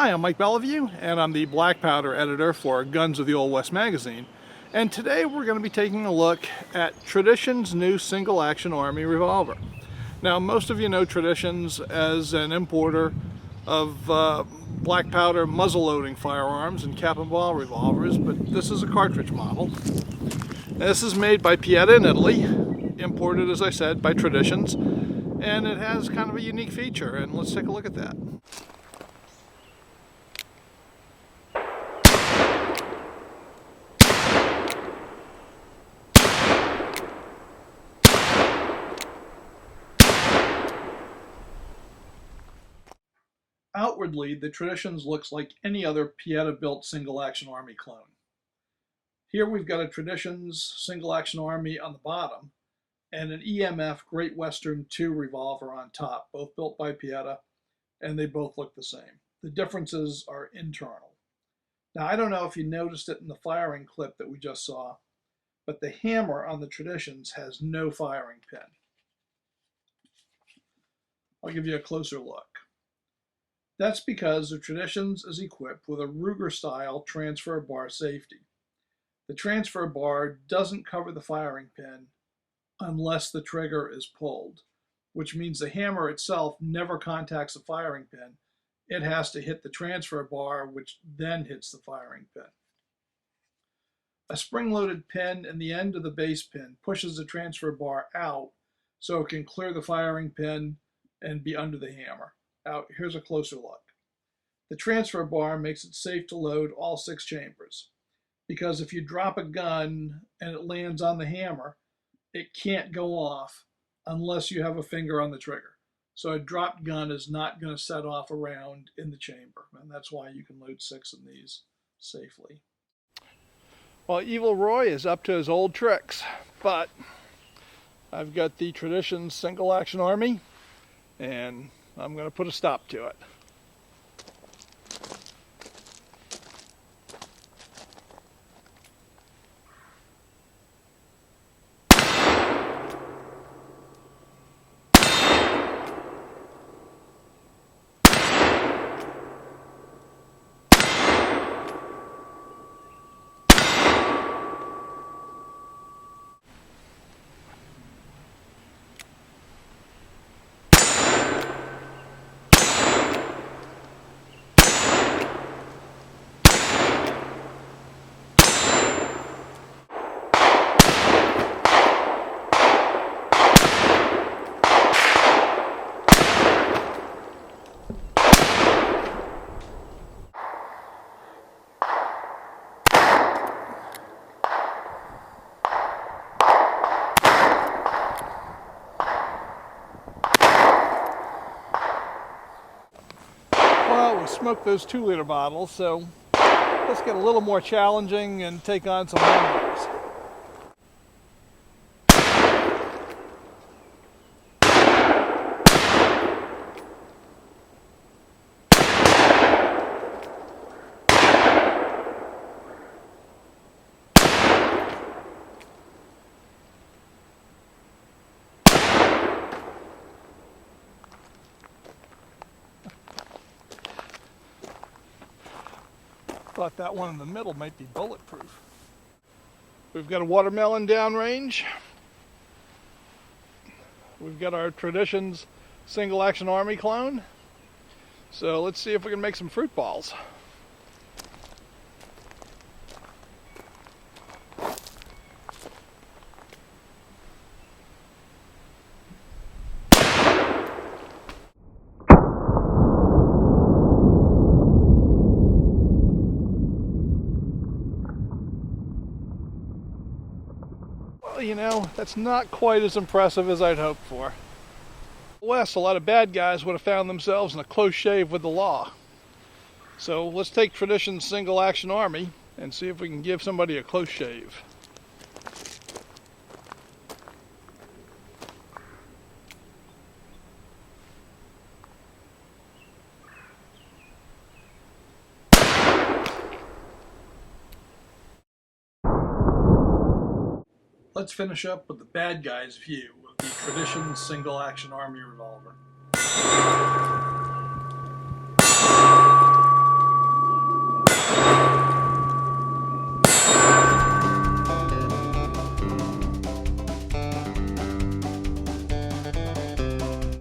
Hi, I'm Mike Bellevue, and I'm the black powder editor for Guns of the Old West magazine. And today we're going to be taking a look at Tradition's new Single Action Army revolver. Now, most of you know Traditions as an importer of black powder muzzle-loading firearms and cap and ball revolvers, but this is a cartridge model. Now, this is made by Pieta in Italy, imported, as I said, by Traditions, and it has kind of a unique feature, and let's take a look at that. Outwardly, the Traditions looks like any other Pieta-built Single Action Army clone. Here we've got a Traditions Single Action Army on the bottom and an EMF Great Western 2 revolver on top, both built by Pieta, and they both look the same. The differences are internal. Now, I don't know if you noticed it in the firing clip that we just saw, but the hammer on the Traditions has no firing pin. I'll give you a closer look. That's because the Traditions is equipped with a Ruger-style transfer bar safety. The transfer bar doesn't cover the firing pin unless the trigger is pulled, which means the hammer itself never contacts the firing pin. It has to hit the transfer bar, which then hits the firing pin. A spring-loaded pin in the end of the base pin pushes the transfer bar out so it can clear the firing pin and be under the hammer. Now, here's a closer look. The transfer bar makes it safe to load all 6 chambers, because if you drop a gun and it lands on the hammer, it can't go off unless you have a finger on the trigger. So a dropped gun is not going to set off a round in the chamber, and that's why you can load 6 of these safely. Well, Evil Roy is up to his old tricks, but I've got the Traditions Single Action Army, and I'm going to put a stop to it. Well, we smoked those 2-liter bottles, so let's get a little more challenging and take on some numbers. Thought that one in the middle might be bulletproof. We've got a watermelon downrange. We've got our Traditions Single Action Army clone. So let's see if we can make some fruit balls. You know, that's not quite as impressive as I'd hoped for. West, a lot of bad guys would have found themselves in a close shave with the law. So let's take Tradition's Single Action Army and see if we can give somebody a close shave. Let's finish up with the bad guy's view of the Tradition's Single Action Army revolver.